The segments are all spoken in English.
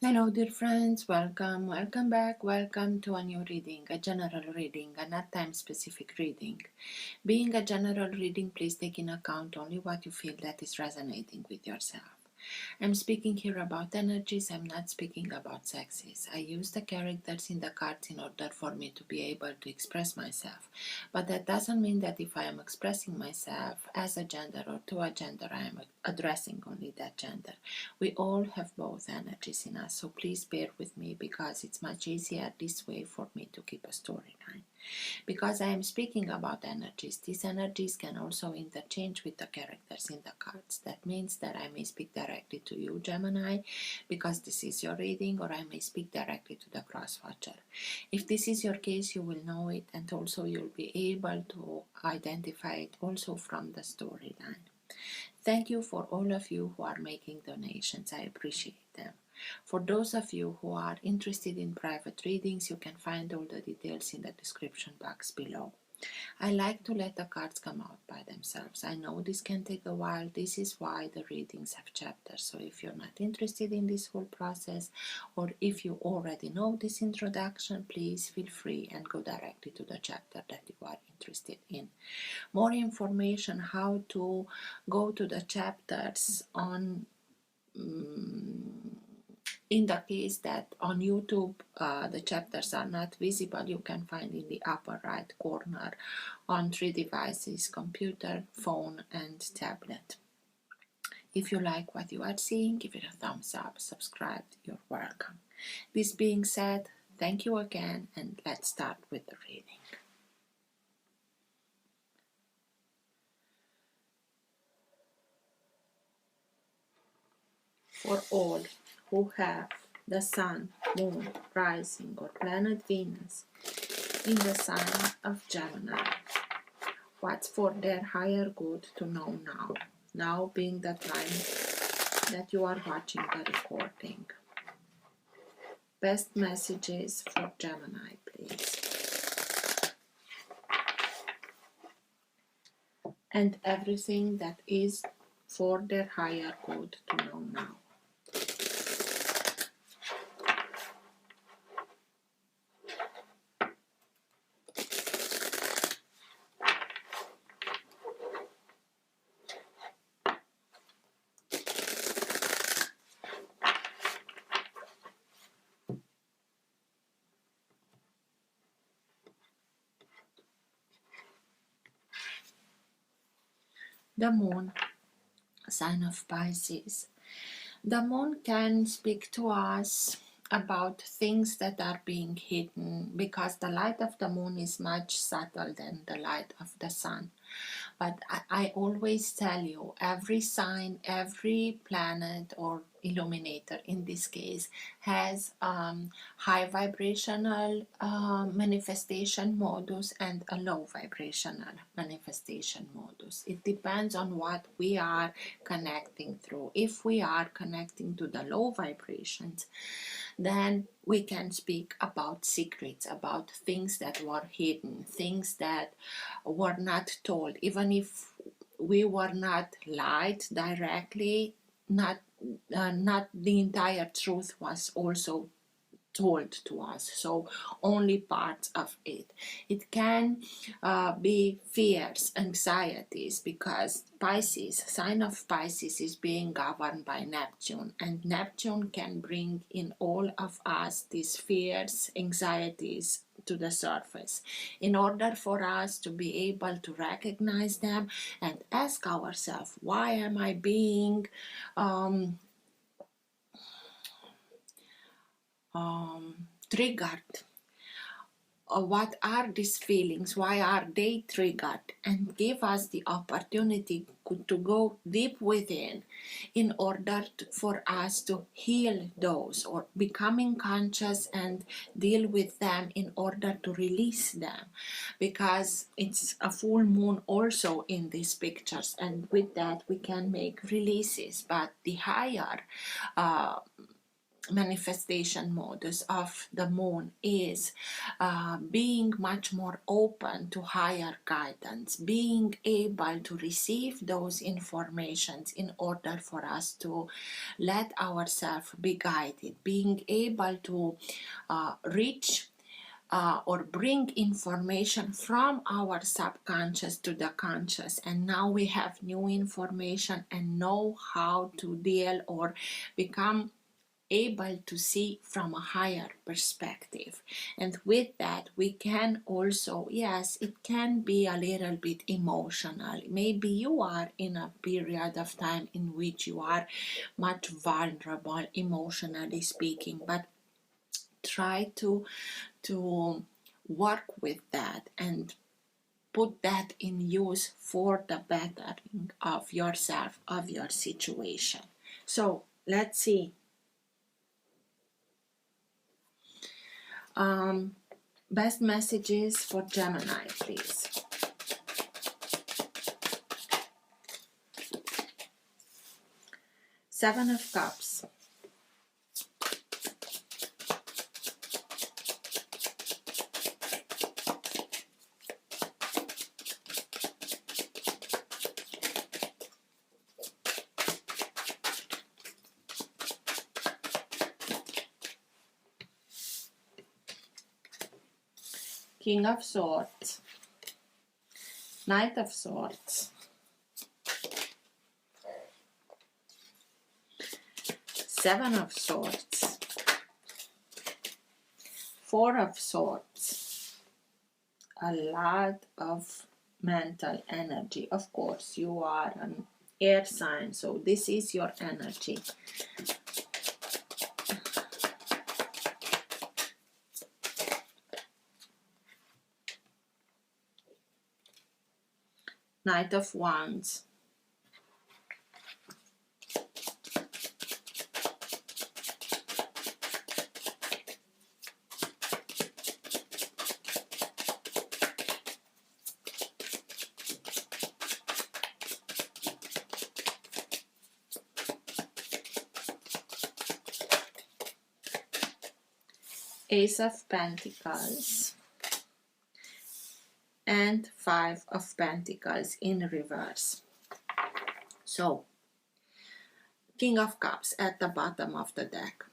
Hello dear friends, welcome back, welcome to a new reading, a general reading, a not time specific reading. Being a general reading, please take in account only what you feel that is resonating with yourself. I'm speaking here about energies, I'm not speaking about sexes. I use the characters in the cards in order for me to be able to express myself. But that doesn't mean that if I am expressing myself as a gender or to a gender, I am addressing only that gender. We all have both energies in us, so please bear with me because it's much easier this way for me to keep a storyline. Because I am speaking about energies, these energies can also interchange with the characters in the cards. That means that I may speak directly to you, Gemini, because this is your reading, or I may speak directly to the cross-watcher. If this is your case, you will know it, and also you'll be able to identify it also from the storyline. Thank you for all of you who are making donations. I appreciate them. For those of you who are interested in private readings, you can find all the details in the description box below. I like to let the cards come out by themselves. I know this can take a while. This is why the readings have chapters. So if you're not interested in this whole process, or if you already know this introduction, please feel free and go directly to the chapter that you are interested in. More information how to go to the chapters on in the case that on YouTube the chapters are not visible, you can find in the upper right corner on 3 devices: computer, phone and tablet. If you like what you are seeing, give it a thumbs up, subscribe, you're welcome. This being said, thank you again, and let's start with the reading. For all who have the Sun, Moon, Rising or Planet Venus in the sign of Gemini, what's for their higher good to know now? Now being the time that you are watching the recording. Best messages for Gemini, please. And everything that is for their higher good to know now. The Moon, sign of Pisces. The moon can speak to us about things that are being hidden because the light of the moon is much subtle than the light of the sun. But I always tell you, every sign, every planet or illuminator in this case has high vibrational manifestation modus and a low vibrational manifestation modus. It depends on what we are connecting through. If we are connecting to the low vibrations, then we can speak about secrets, about things that were hidden, things that were not told, even if we were not lied directly, not the entire truth was also told to us, so only parts of it. It can be fears, anxieties, because Pisces, sign of Pisces, is being governed by Neptune, and Neptune can bring in all of us these fears, anxieties to the surface. In order for us to be able to recognize them and ask ourselves, why am I being triggered? What are these feelings? Why are they triggered? And give us the opportunity to go deep within in order for us to heal those, or becoming conscious and deal with them in order to release them, because it's a full moon also in these pictures, and with that we can make releases. But the higher manifestation modus of the moon is being much more open to higher guidance, being able to receive those informations in order for us to let ourselves be guided, being able to reach or bring information from our subconscious to the conscious, and now we have new information and know how to deal or become able to see from a higher perspective. And with that we can also, yes, it can be a little bit emotional. Maybe you are in a period of time in which you are much vulnerable emotionally speaking, but try to work with that and put that in use for the bettering of yourself, of your situation. So let's see. Best messages for Gemini, please. Seven of Cups. King of Swords, Knight of Swords, Seven of Swords, Four of Swords, a lot of mental energy. Of course, you are an air sign, so this is your energy. Knight of Wands, Ace of Pentacles, and Five of Pentacles in reverse. So, King of Cups at the bottom of the deck.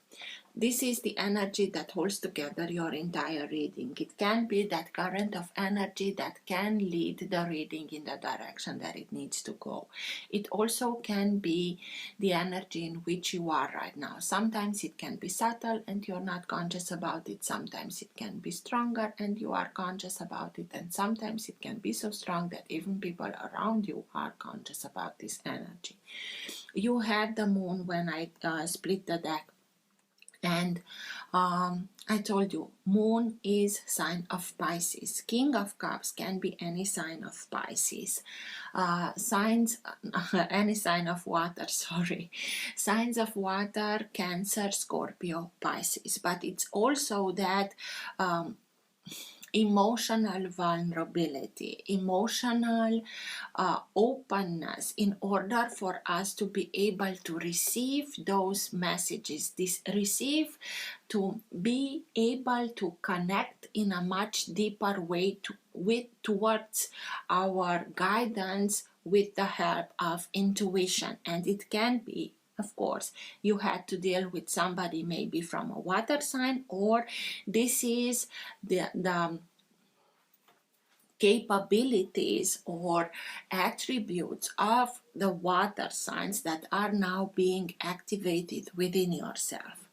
This is the energy that holds together your entire reading. It can be that current of energy that can lead the reading in the direction that it needs to go. It also can be the energy in which you are right now. Sometimes it can be subtle and you're not conscious about it. Sometimes it can be stronger and you are conscious about it. And sometimes it can be so strong that even people around you are conscious about this energy. You had the moon when I split the deck. And I told you, moon is sign of Pisces. King of Cups can be any sign of Pisces. Any sign of water, sorry. Signs of water, Cancer, Scorpio, Pisces. But it's also that emotional vulnerability, emotional openness in order for us to be able to receive those messages, to be able to connect in a much deeper way towards our guidance with the help of intuition. And it can be, of course, you had to deal with somebody maybe from a water sign, or this is the capabilities or attributes of the water signs that are now being activated within yourself.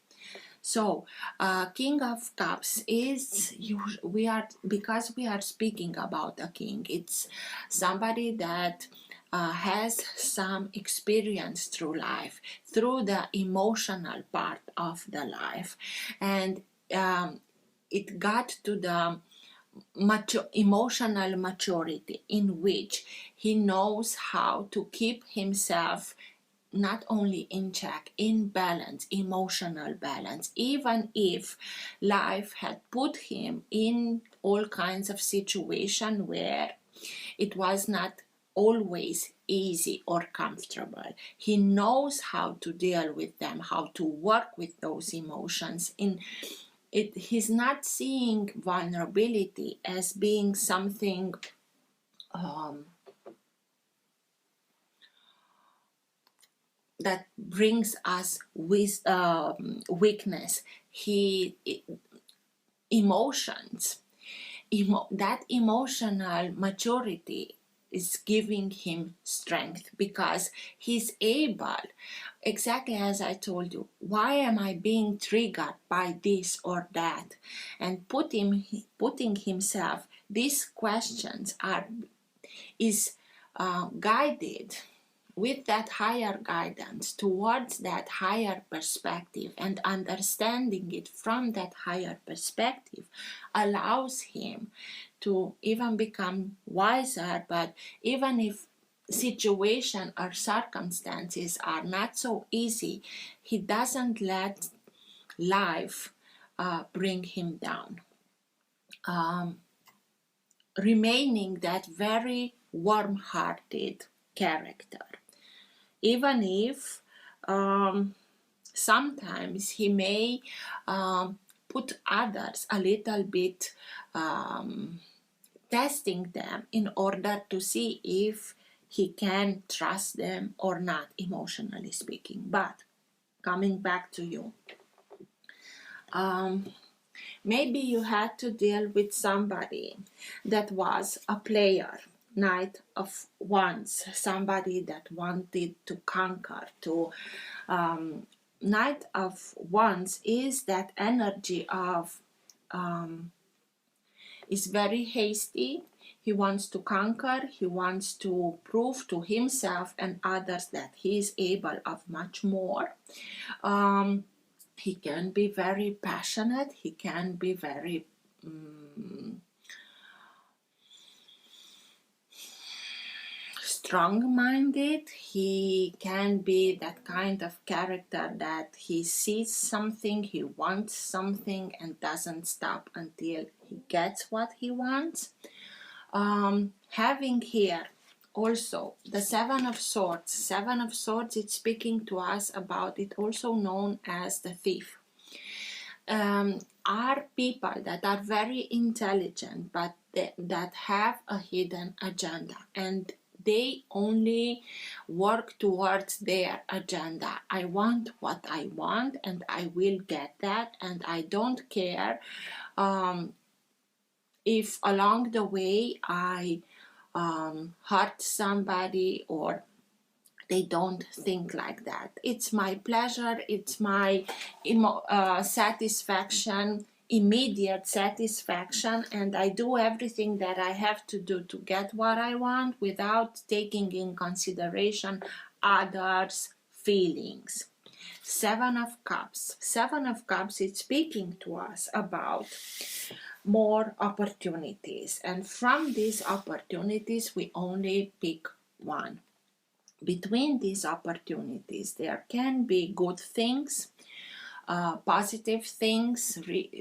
So, King of Cups is, because we are speaking about a king, it's somebody that has some experience through life, through the emotional part of the life. And it got to the emotional maturity in which he knows how to keep himself not only in check, in balance, emotional balance, even if life had put him in all kinds of situations where it was not always easy or comfortable. He knows how to deal with them, how to work with those emotions. He's not seeing vulnerability as being something that brings us with weakness. Emotions, that emotional maturity is giving him strength, because he's able, exactly as I told you, why am I being triggered by this or that, and putting himself these questions is guided with that higher guidance towards that higher perspective, and understanding it from that higher perspective allows him to even become wiser. But even if situation or circumstances are not so easy, he doesn't let life bring him down, remaining that very warm-hearted character, even if sometimes he may put others a little bit, testing them in order to see if he can trust them or not, emotionally speaking. But coming back to you, maybe you had to deal with somebody that was a player, Knight of Wands, somebody that wanted to conquer, to Knight of Wands is that energy of is very hasty. He wants to conquer, he wants to prove to himself and others that he is able of much more. He can be very passionate, he can be very strong-minded. He can be that kind of character that he sees something, he wants something, and doesn't stop until he gets what he wants. Having here also the Seven of Swords. Seven of Swords, it's speaking to us about it, also known as the thief. Are people that are very intelligent, but that have a hidden agenda, and they only work towards their agenda. I want what I want, and I will get that, and I don't care if along the way I hurt somebody, or they don't think like that. It's my pleasure, it's my satisfaction, immediate satisfaction, and I do everything that I have to do to get what I want without taking in consideration others' feelings. Seven of Cups. Seven of Cups is speaking to us about more opportunities, and from these opportunities we only pick one. Between these opportunities there can be good things, positive things,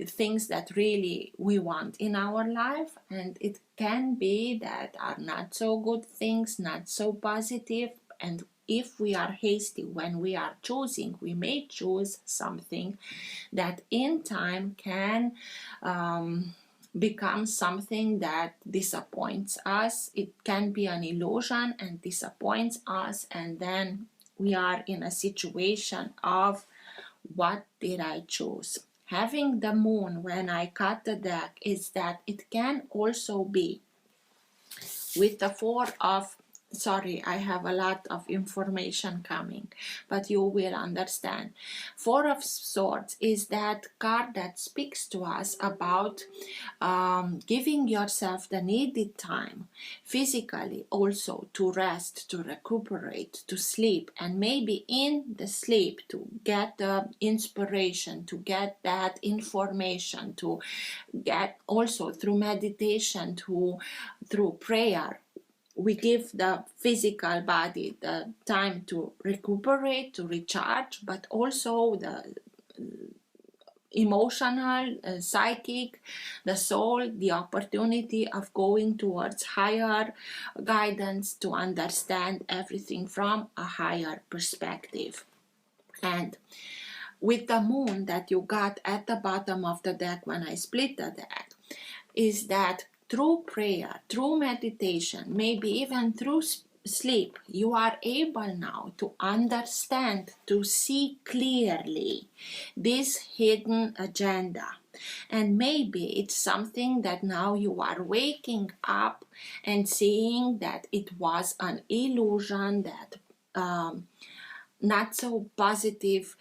things that really we want in our life, and it can be that are not so good things, not so positive. And if we are hasty when we are choosing, we may choose something that in time can become something that disappoints us. It can be an illusion and disappoints us, and then we are in a situation of, what did I choose? Having the moon when I cut the deck is that it can also be with the Four of, sorry, I have a lot of information coming, but you will understand. Four of Swords is that card that speaks to us about giving yourself the needed time, physically also, to rest, to recuperate, to sleep, and maybe in the sleep to get the inspiration, to get that information, to get also through meditation, through prayer. We give the physical body the time to recuperate, to recharge, but also the emotional, psychic, the soul, the opportunity of going towards higher guidance to understand everything from a higher perspective. And with the moon that you got at the bottom of the deck when I split the deck, is that through prayer, through meditation, maybe even through sleep, you are able now to understand, to see clearly this hidden agenda. And maybe it's something that now you are waking up and seeing that it was an illusion, that not so positive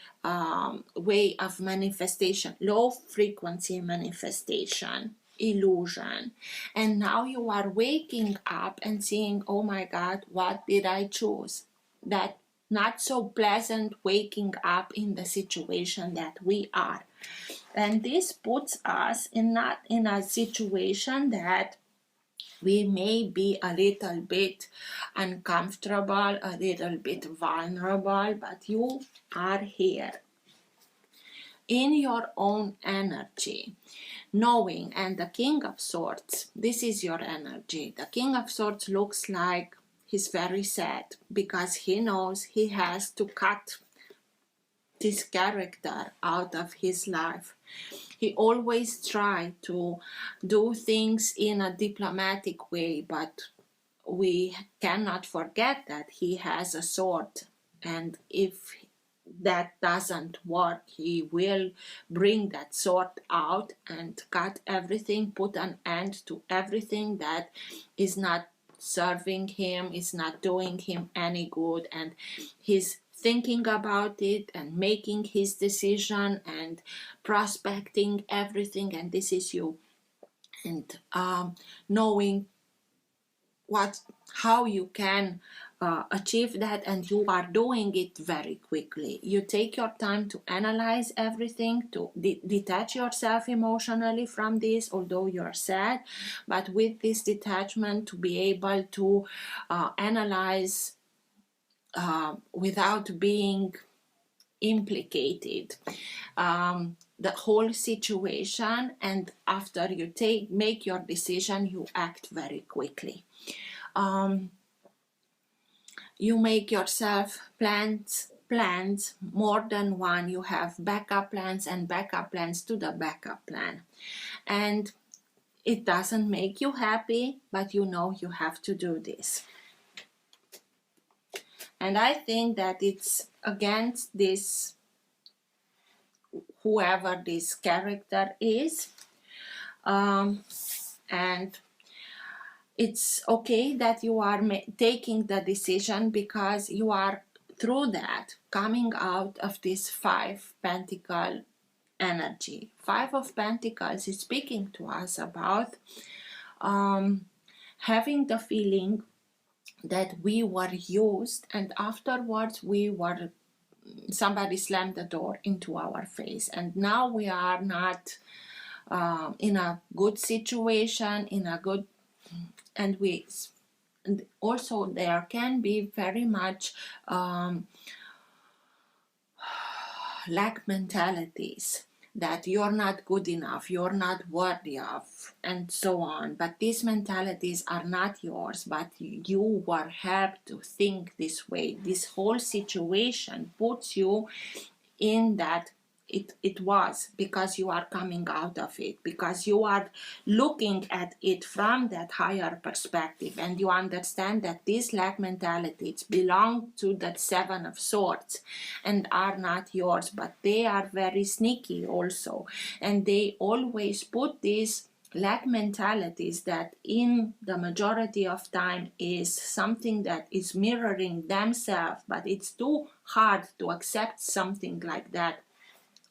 way of manifestation, low frequency manifestation, illusion. And now you are waking up and seeing, oh my God, what did I choose? That not so pleasant waking up in the situation that we are. And this puts us not in a situation that we may be a little bit uncomfortable, a little bit vulnerable, but you are here in your own energy, knowing. And the King of Swords, this is your energy. The King of Swords looks like he's very sad because he knows he has to cut this character out of his life. He always tried to do things in a diplomatic way, but we cannot forget that he has a sword, and if that doesn't work, he will bring that sword out and cut everything, put an end to everything that is not serving him, is not doing him any good, and he's thinking about it and making his decision and prospecting everything. And this is you, and knowing how you can achieve that, and you are doing it very quickly. You take your time to analyze everything, to detach yourself emotionally from this, although you're sad, but with this detachment to be able to analyze without being implicated the whole situation, and after you make your decision, you act very quickly. You make yourself plans, more than one. You have backup plans and backup plans to the backup plan, and it doesn't make you happy, but you know you have to do this. And I think that it's against this, whoever this character is, and it's okay that you are taking the decision, because you are through that coming out of this 5 Pentacle energy. 5 of Pentacles is speaking to us about having the feeling that we were used, and afterwards somebody slammed the door into our face, and now we are not in a good situation, and also there can be very much lack mentalities, that you're not good enough, you're not worthy of, and so on. But these mentalities are not yours, but you were helped to think this way. This whole situation puts you in that it was because you are coming out of it, because you are looking at it from that higher perspective, and you understand that these lack mentalities belong to that 7 of Swords and are not yours, but they are very sneaky also, and they always put these lack mentalities that in the majority of time is something that is mirroring themselves, but it's too hard to accept something like that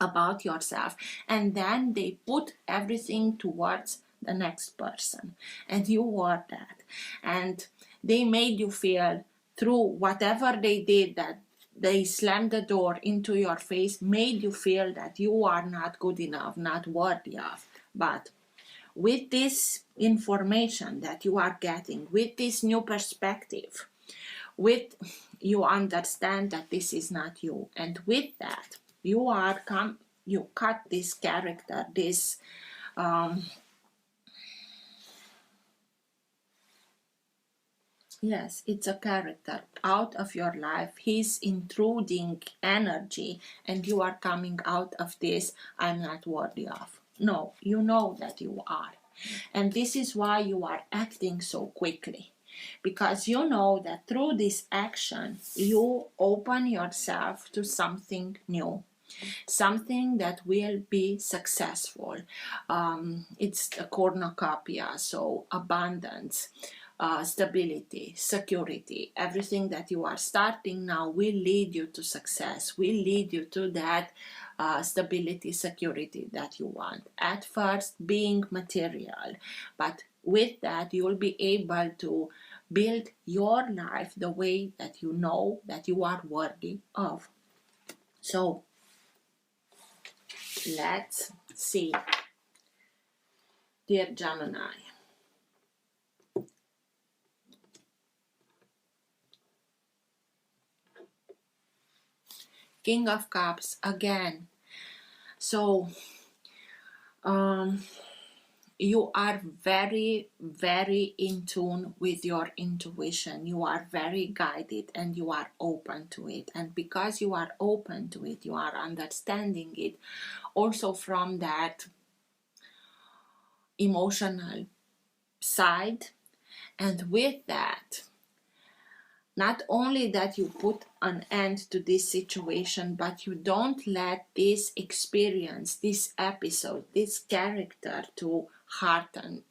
about yourself, and then they put everything towards the next person, and you were that, and they made you feel through whatever they did, that they slammed the door into your face, made you feel that you are not good enough, not worthy of. But with this information that you are getting, with this new perspective, you understand that this is not you, and with that you are you cut this character, this yes, it's a character out of your life. He's intruding energy, and you are coming out of this, I'm not worthy of. No, you know that you are. And this is why you are acting so quickly. Because you know that through this action, you open yourself to something new, something that will be successful. It's a cornucopia, so abundance, stability, security, everything that you are starting now will lead you to success, will lead you to that stability, security that you want. At first, being material, but with that, you will be able to build your life the way that you know that you are worthy of. So, let's see, dear Gemini. King of Cups again. So you are very, very in tune with your intuition. You are very guided and you are open to it. And because you are open to it, you are understanding it also from that emotional side. And with that, not only that you put an end to this situation, but you don't let this experience, this episode, this character to harden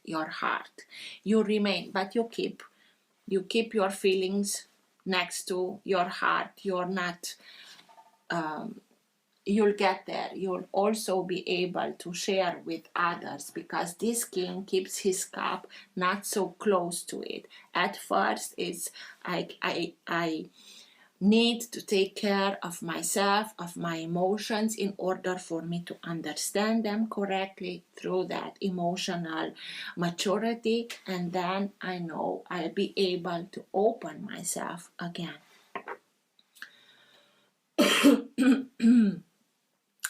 your heart. You remain, but you keep your feelings next to your heart. You're not you'll get there. You'll also be able to share with others, because this king keeps his cup not so close to it. At first, it's I need to take care of myself, of my emotions, in order for me to understand them correctly through that emotional maturity, and then I know I'll be able to open myself again.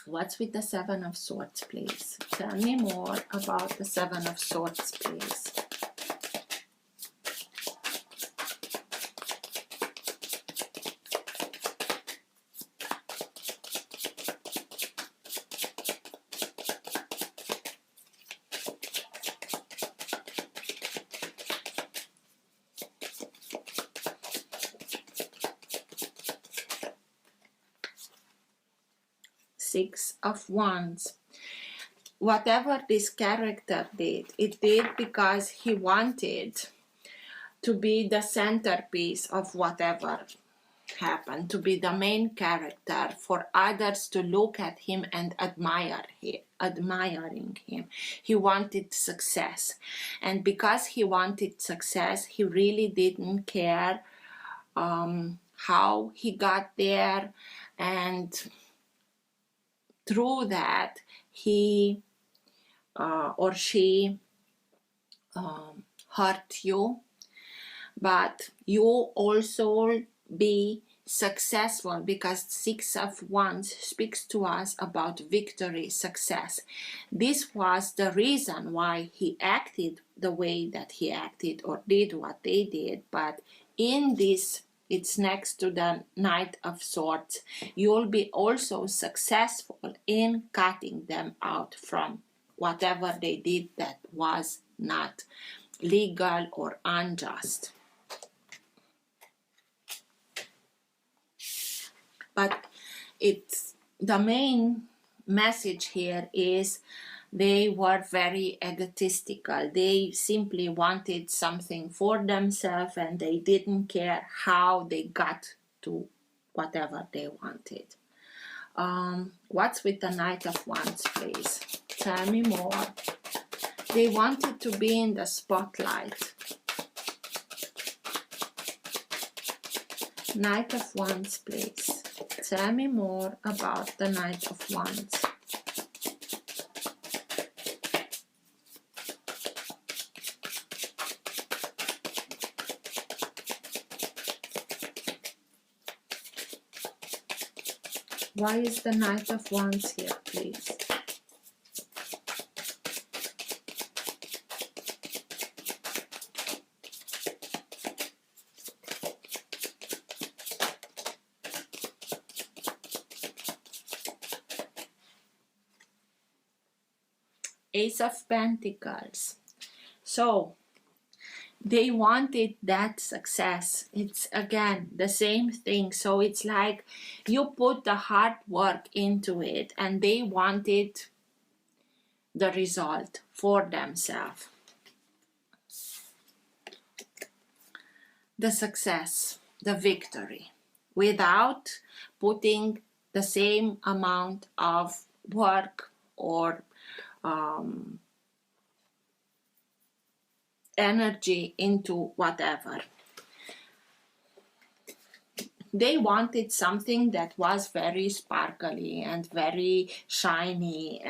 What's with the Seven of Swords, please? Tell me more about the Seven of Swords, please. Six of Wands. Whatever this character did, it did because he wanted to be the centerpiece of whatever happened, to be the main character, for others to look at him and admiring him. He wanted success, and because he wanted success, he really didn't care how he got there, and through that he or she hurt you, but you also be successful, because Six of Wands speaks to us about victory, success. This was the reason why he acted the way that he acted or did what they did. But in this, it's next to the Knight of Swords, you'll be also successful in cutting them out from whatever they did that was not legal or unjust. But it's the main message here is they were very egotistical. They simply wanted something for themselves, and they didn't care how they got to whatever they wanted. What's with the Knight of Wands, please? Tell me more. They wanted to be in the spotlight. Knight of Wands, please. Tell me more about the Knight of Wands. Why is the Knight of Wands here, please? Ace of Pentacles. So they wanted that success. It's again the same thing. So it's like you put the hard work into it and they wanted the result for themselves. The success, the victory, without putting the same amount of work or energy into whatever. They wanted something that was very sparkly and very shiny,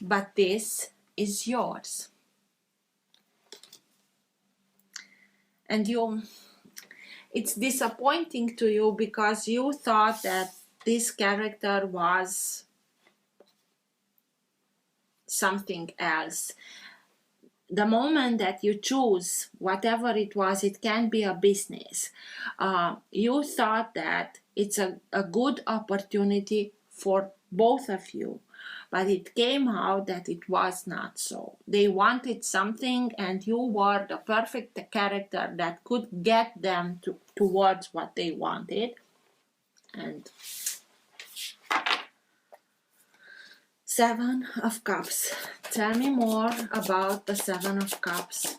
but this is yours. And it's disappointing to you because you thought that this character was something else. The moment that you choose whatever it was, it can be a business. You thought that it's a good opportunity for both of you, but it came out that it was not so. They wanted something and you were the perfect character that could get them towards what they wanted. And Seven of Cups. Tell me more about the Seven of Cups.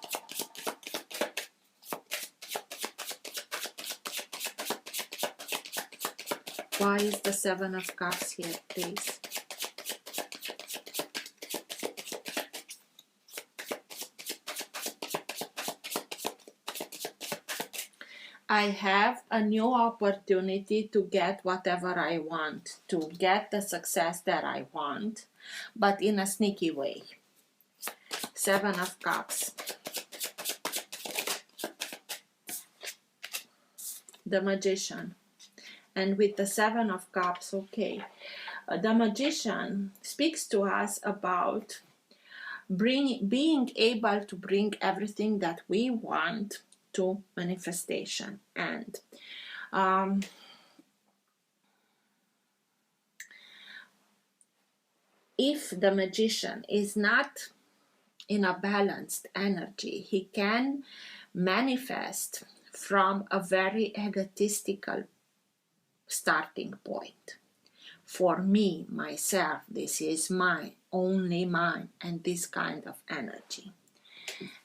Why is the Seven of Cups here, please? I have a new opportunity to get whatever I want, to get the success that I want, but in a sneaky way. Seven of Cups. The Magician. And with the Seven of Cups, okay. The Magician speaks to us about being able to bring everything that we want to manifestation. And if the Magician is not in a balanced energy, he can manifest from a very egotistical starting point. For me, myself, this is mine, only mine, and this kind of energy.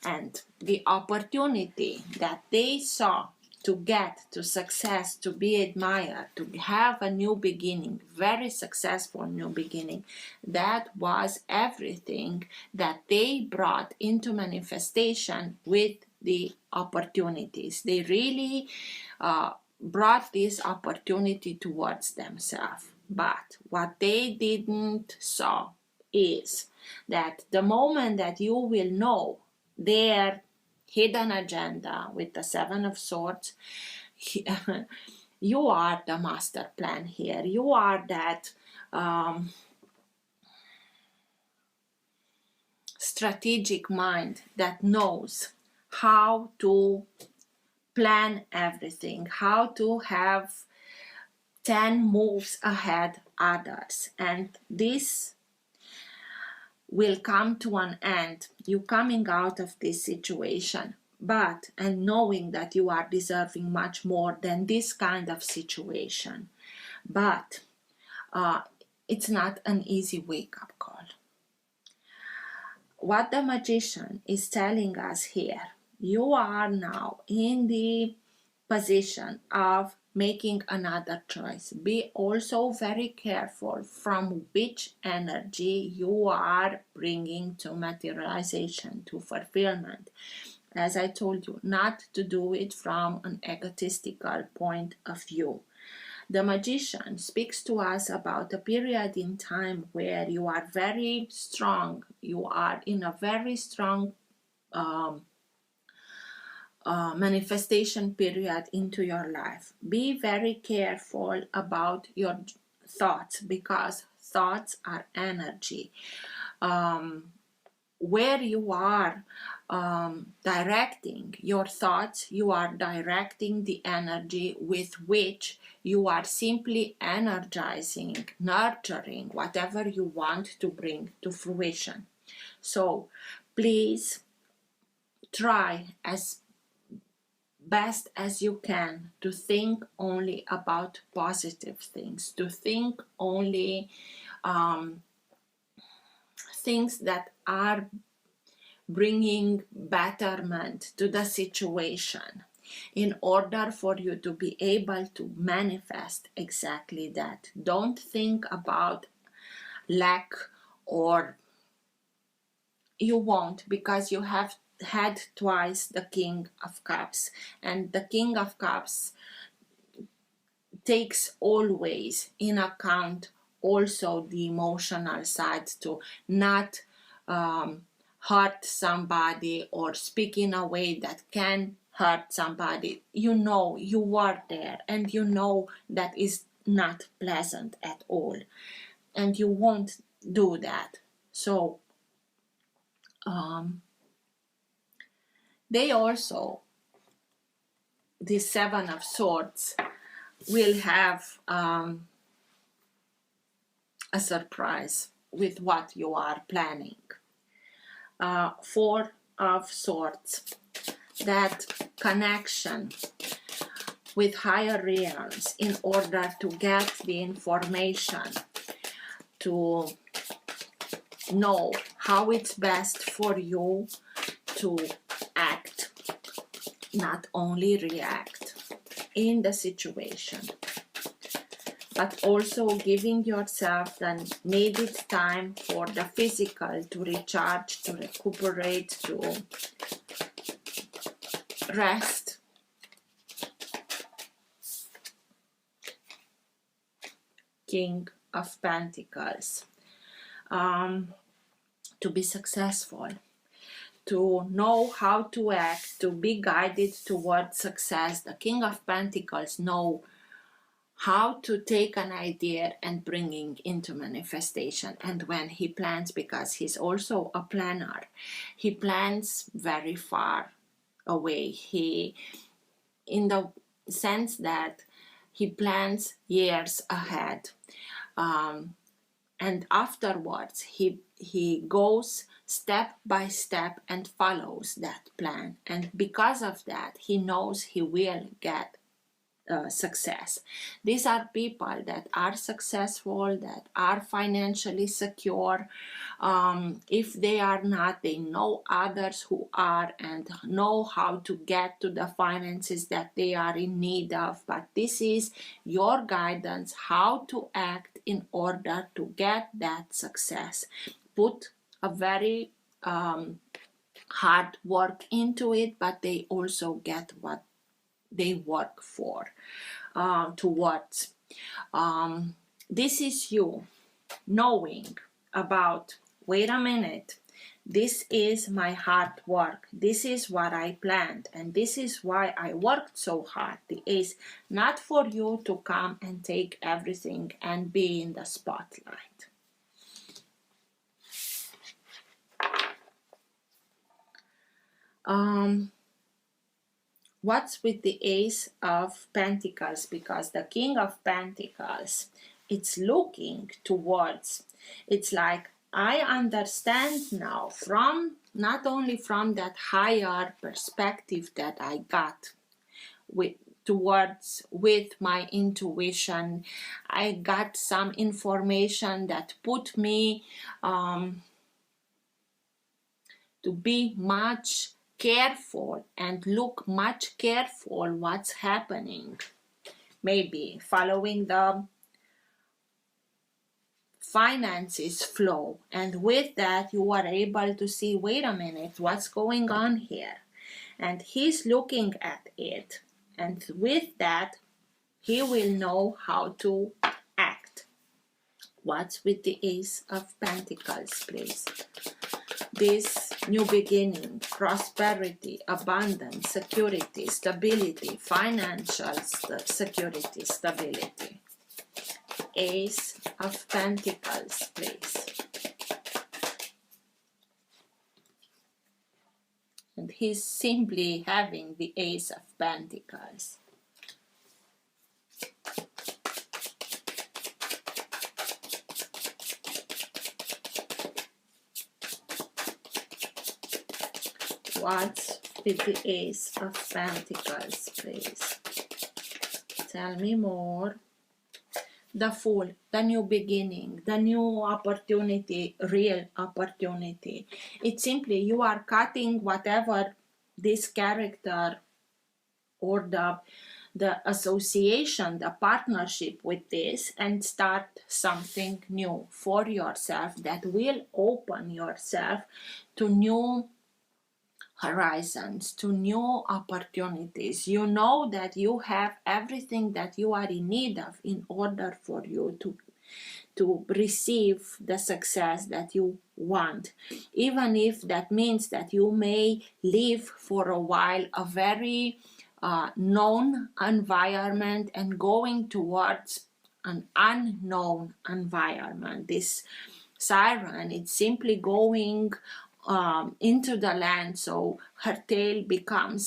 And the opportunity that they saw to get to success, to be admired, to have a new beginning, very successful new beginning, that was everything that they brought into manifestation with the opportunities. They really brought this opportunity towards themselves. But what they didn't saw is that the moment that you will know their hidden agenda with the Seven of Swords, you are the master plan here. You are that strategic mind that knows how to plan everything, how to have 10 moves ahead others. And this will come to an end, you coming out of this situation, and knowing that you are deserving much more than this kind of situation. But it's not an easy wake-up call. What the Magician is telling us here, you are now in the position of making another choice. Be also very careful from which energy you are bringing to materialization, to fulfillment. As I told you, not to do it from an egotistical point of view. The Magician speaks to us about a period in time where you are very strong, you are in a very strong manifestation period into your life. Be very careful about your thoughts, because thoughts are energy. Where you are directing your thoughts, you are directing the energy with which you are simply energizing, nurturing whatever you want to bring to fruition. So please try as best as you can to think only about positive things, to think only things that are bringing betterment to the situation, in order for you to be able to manifest exactly that. Don't think about lack, or you won't, because you have had twice the King of Cups, and the King of Cups takes always in account also the emotional side, to not hurt somebody or speak in a way that can hurt somebody. You know, you were there, and you know that is not pleasant at all, and you won't do that. So they also, the Seven of Swords, will have a surprise with what you are planning. Four of Swords, that connection with higher realms in order to get the information, to know how it's best for you to act, not only react in the situation, but also giving yourself the needed time for the physical to recharge, to recuperate, to rest. King of Pentacles, to be successful, to know how to act, to be guided towards success. The King of Pentacles knows how to take an idea and bringing into manifestation. And when he plans, because he's also a planner, he plans very far away. He, in the sense that he plans years ahead, and afterwards he goes step by step and follows that plan, and because of that he knows he will get success. These are people that are successful, that are financially secure. If they are not, they know others who are, and know how to get to the finances that they are in need of. But this is your guidance, how to act in order to get that success. Put a very hard work into it, but they also get what they work for, towards. This is you knowing about, wait a minute, this is my hard work, this is what I planned, and this is why I worked so hard. It is not for you to come and take everything and be in the spotlight. What's with the Ace of Pentacles? Because the King of Pentacles, it's looking towards, it's like, I understand now, from not only from that higher perspective that I got with my intuition, I got some information that put me to be much careful and look much careful what's happening. Maybe following the finances flow, and with that you are able to see, wait a minute, what's going on here, and he's looking at it, and with that he will know how to act. What's with the Ace of Pentacles, please? this new beginning, prosperity, abundance, security, stability, financial security, stability. Ace of Pentacles, please. And he's simply having the Ace of Pentacles. What's with the Ace of Pentacles, please? Tell me more. The Fool, the new beginning, the new opportunity, real opportunity. It's simply you are cutting whatever this character or the association, the partnership with this, and start something new for yourself that will open yourself to new horizons, to new opportunities. You know that you have everything that you are in need of in order for you to receive the success that you want, even if that means that you may live for a while a very known environment and going towards an unknown environment. This siren, it's simply going into the land, so her tail become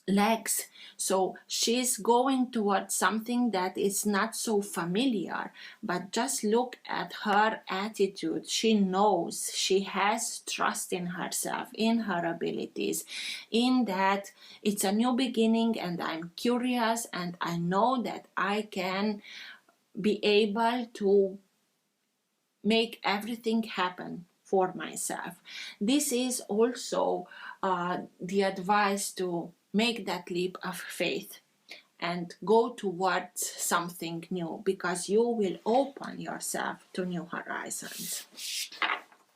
legs. So she's going towards something that is not so familiar, but just look at her attitude. She knows, she has trust in herself, in her abilities, in that it's a new beginning and I'm curious and I know that I can be able to make everything happen for myself. This is also the advice to make that leap of faith and go towards something new, because you will open yourself to new horizons.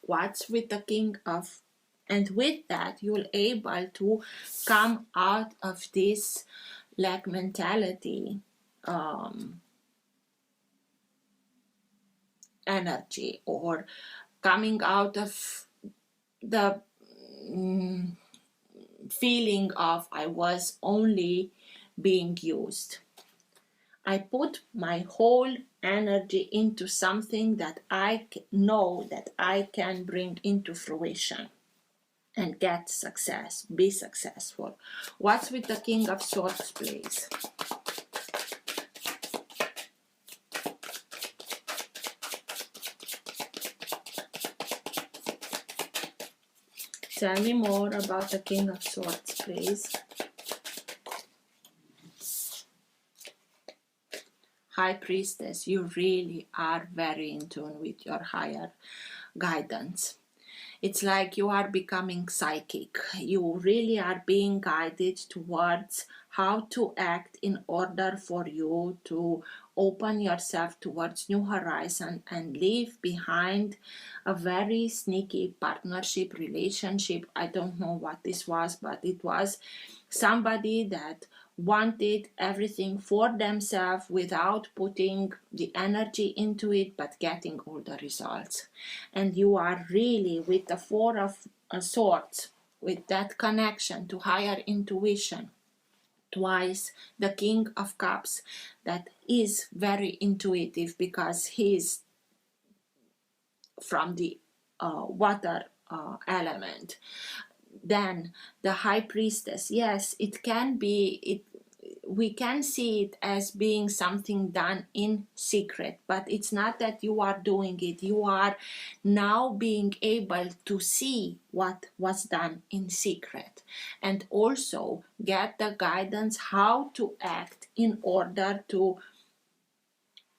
What's with the King of, and with that you'll able to come out of this lack mentality energy, or coming out of the feeling of I was only being used. I put my whole energy into something that I know that I can bring into fruition and get success, be successful. What's with the King of Swords, please? Tell me more about the King of Swords, please. High Priestess, you really are very in tune with your higher guidance. It's like you are becoming psychic. You really are being guided towards how to act in order for you to open yourself towards new horizon and leave behind a very sneaky partnership, relationship. I don't know what this was, but it was somebody that wanted everything for themselves without putting the energy into it, but getting all the results. And you are really with the Four of Swords, with that connection to higher intuition. Twice the King of Cups, that is very intuitive because he's from the water element. Then the High Priestess, yes, it can be, we can see it as being something done in secret, but it's not that you are doing it. You are now being able to see what was done in secret, and also get the guidance how to act in order to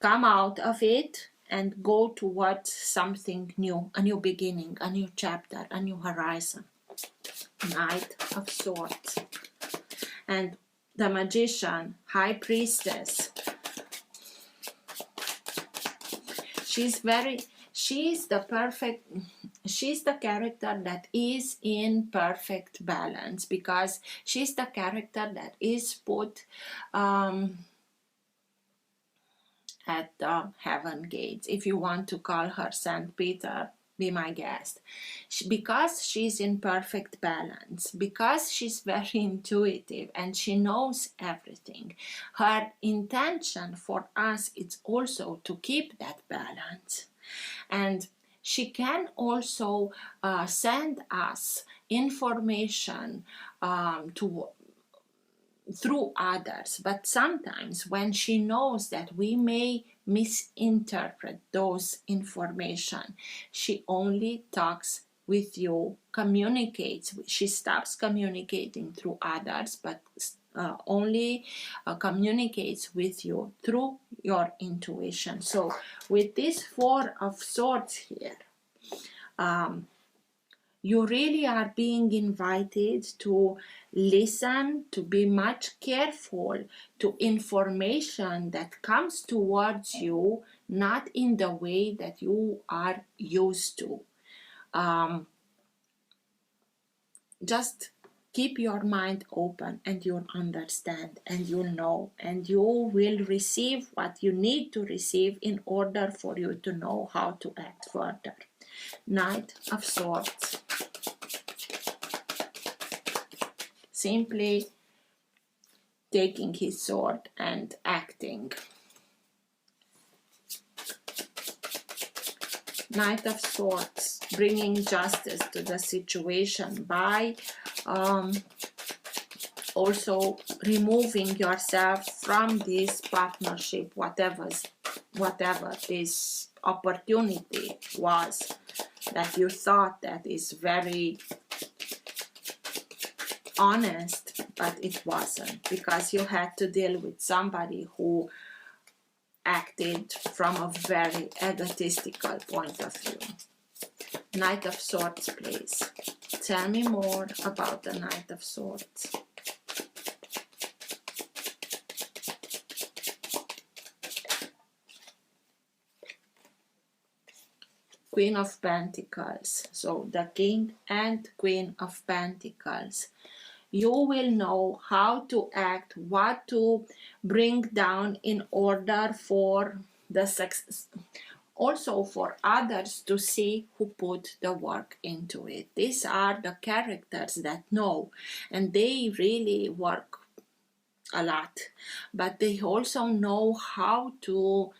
come out of it and go towards something new, a new beginning, a new chapter, a new horizon. Knight of Swords. And the Magician, High Priestess. She's the character that is in perfect balance, because she's the character that is put at the heaven gates. If you want to call her Saint Peter, be my guest. Because she's in perfect balance, because she's very intuitive and she knows everything, her intention for us is also to keep that balance. And she can also send us information through others, but sometimes when she knows that we may misinterpret those information, she only talks with you, communicates. She stops communicating through others, but only communicates with you through your intuition. So with this Four of Swords here, you really are being invited to listen, to be much careful to information that comes towards you, not in the way that you are used to. Just keep your mind open and you'll understand and you'll know and you will receive what you need to receive in order for you to know how to act further. Knight of Swords. Simply taking his sword and acting. Knight of Swords, bringing justice to the situation by also removing yourself from this partnership, whatever this opportunity was that you thought that is very honest, but it wasn't, because you had to deal with somebody who acted from a very egotistical point of view. Knight of Swords, please. Tell me more about the Knight of Swords. Queen of Pentacles. So the King and Queen of Pentacles. You will know how to act, what to bring down in order for the success. Also for others to see who put the work into it. These are the characters that know, and they really work a lot, but they also know how to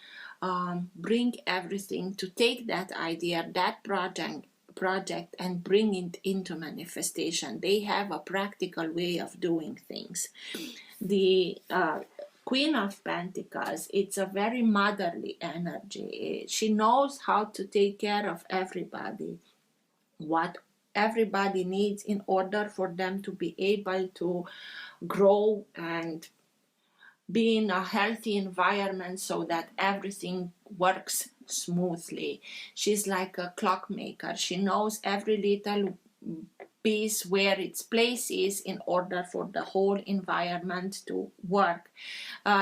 bring everything, to take that idea, that project and bring it into manifestation. They have a practical way of doing things. The Queen of Pentacles, it's a very motherly energy. She knows how to take care of everybody, what everybody needs in order for them to be able to grow and be in a healthy environment so that everything works smoothly. She's like a clockmaker. She knows every little piece where its place is in order for the whole environment to work.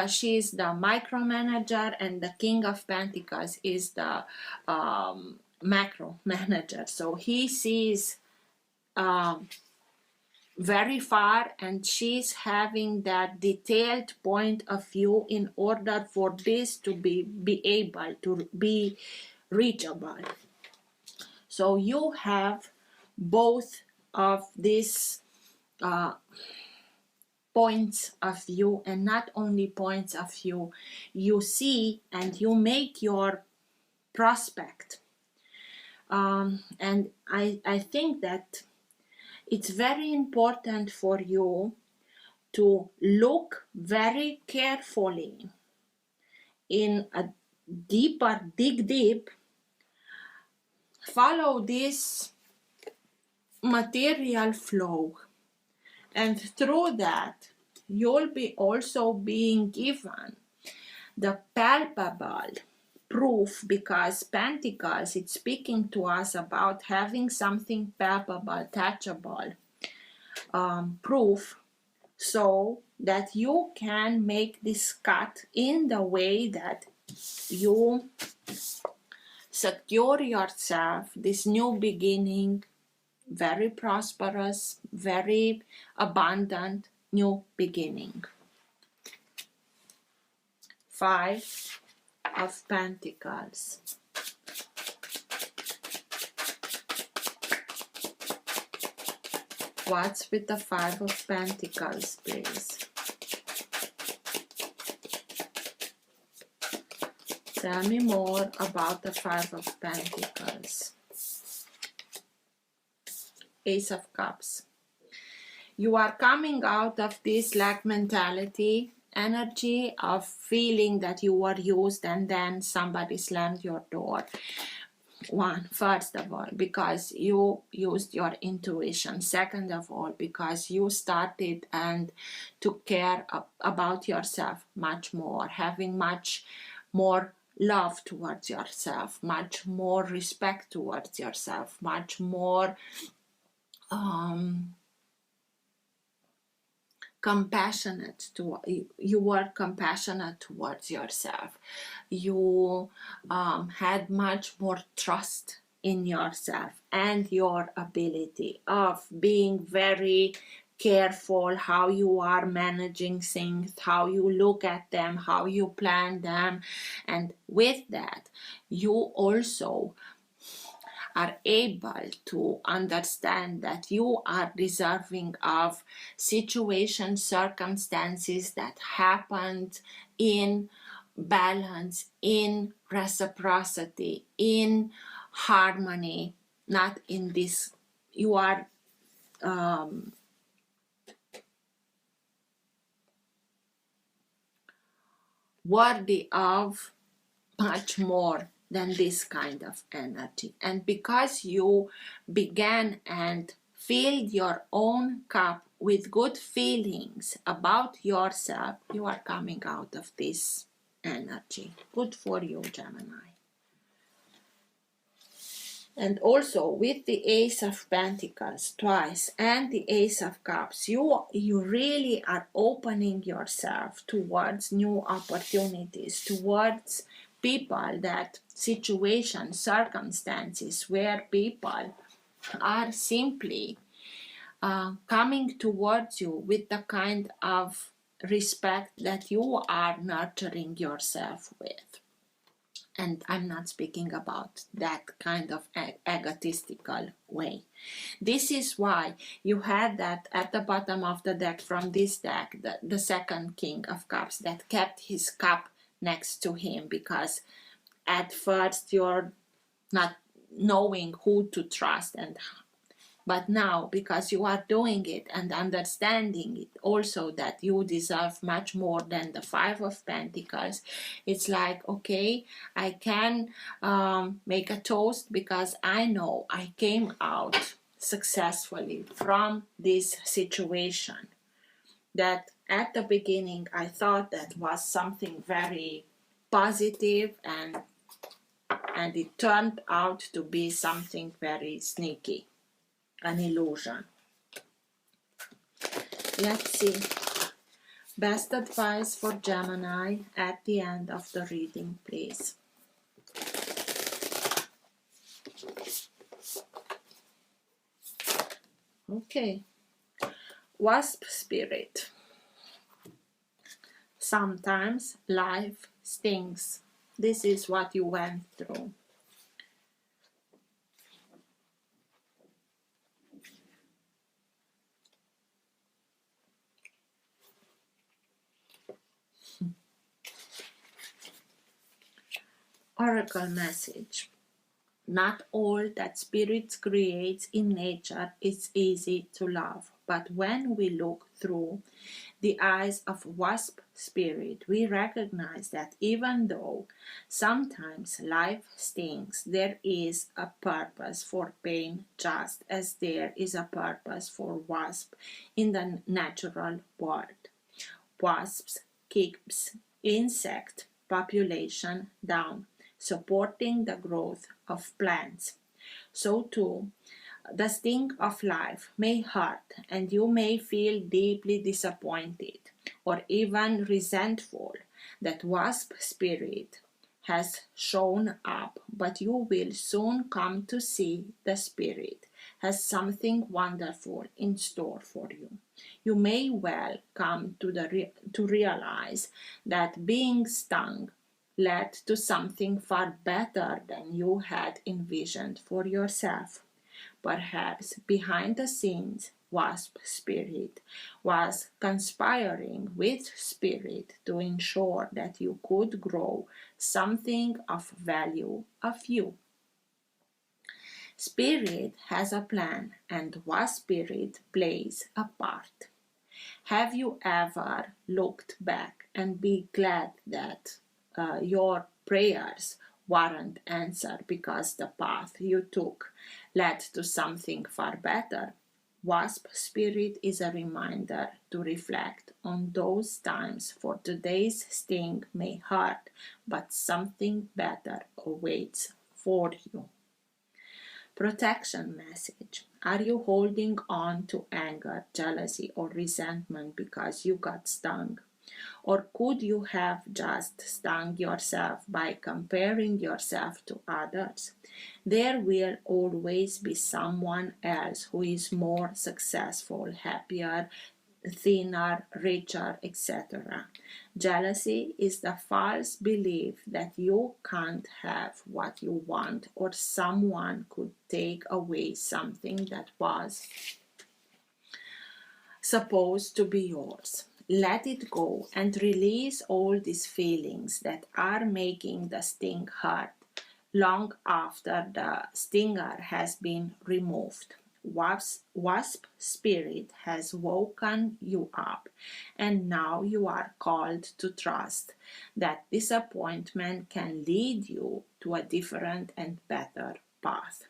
She's the micromanager, and the King of Pentacles is the macro manager. So he sees very far, and she's having that detailed point of view in order for this to be able to be reachable. So you have both of these points of view, and not only points of view, you see and you make your prospect. And I think that it's very important for you to look very carefully in a deeper, dig deep, follow this material flow, and through that you'll be also being given the palpable proof, because Pentacles, it's speaking to us about having something palpable, touchable, proof, so that you can make this cut in the way that you secure yourself this new beginning, very prosperous, very abundant new beginning. 5 of Pentacles. What's with the Five of Pentacles, please? Tell me more about the Five of Pentacles. Ace of Cups. You are coming out of this lack mentality, energy of feeling that you were used and then somebody slammed your door. First of all, because you used your intuition. Second of all, because you started and took care about yourself much more, having much more love towards yourself, much more respect towards yourself, much more compassionate to you were compassionate towards yourself. You had much more trust in yourself and your ability of being very careful how you are managing things, how you look at them, how you plan them. And with that, you also are able to understand that you are deserving of situations, circumstances that happened in balance, in reciprocity, in harmony, not in this. You are worthy of much more than this kind of energy. And because you began and filled your own cup with good feelings about yourself, you are coming out of this energy. Good for you, Gemini. And also with the Ace of Pentacles twice and the Ace of Cups, you really are opening yourself towards new opportunities, towards people, that situations, circumstances where people are simply coming towards you with the kind of respect that you are nurturing yourself with. And I'm not speaking about that kind of egotistical way. This is why you had that at the bottom of the deck from this deck, the second King of Cups that kept his cup next to him, because at first you're not knowing who to trust, but now, because you are doing it and understanding it also that you deserve much more than the Five of Pentacles, it's like, okay, I can make a toast because I know I came out successfully from this situation that at the beginning I thought that was something very positive, and it turned out to be something very sneaky. An illusion. Let's see. Best advice for Gemini at the end of the reading, please. Okay. Wasp spirit. Sometimes life stings. This is what you went through. Oracle message. Not all that spirit creates in nature is easy to love, but when we look through the eyes of wasp spirit, we recognize that even though sometimes life stings, there is a purpose for pain, just as there is a purpose for wasp in the natural world. Wasps keeps insect population down, supporting the growth of plants. So too, the sting of life may hurt, and you may feel deeply disappointed or even resentful that wasp spirit has shown up, but you will soon come to see the spirit has something wonderful in store for you. You may well come to realize that being stung led to something far better than you had envisioned for yourself. Perhaps behind the scenes, Wasp Spirit was conspiring with Spirit to ensure that you could grow something of value of you. Spirit has a plan, and Wasp Spirit plays a part. Have you ever looked back and be glad that your prayers weren't answered because the path you took led to something far better? Wasp Spirit is a reminder to reflect on those times, for today's sting may hurt, but something better awaits for you. Protection message. Are you holding on to anger, jealousy, or resentment because you got stung? Or could you have just stung yourself by comparing yourself to others? There will always be someone else who is more successful, happier, thinner, richer, etc. Jealousy is the false belief that you can't have what you want or someone could take away something that was supposed to be yours. Let it go and release all these feelings that are making the sting hurt long after the stinger has been removed. Wasp Spirit has woken you up, and now you are called to trust that disappointment can lead you to a different and better path.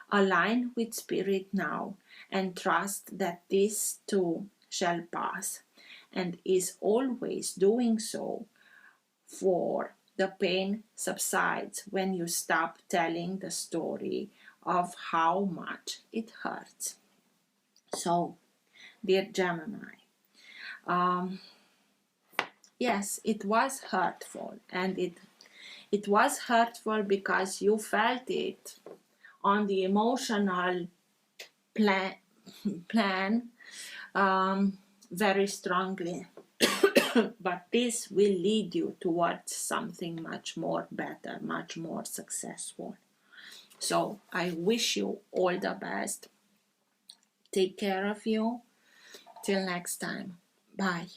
Align with Spirit now and trust that this too shall pass, and is always doing so, for the pain subsides when you stop telling the story of how much it hurts. So, dear Gemini, yes, it was hurtful, and it was hurtful because you felt it on the emotional plan very strongly. But this will lead you towards something much more better, much more successful. So I wish you all the best. Take care of you. Till next time. Bye.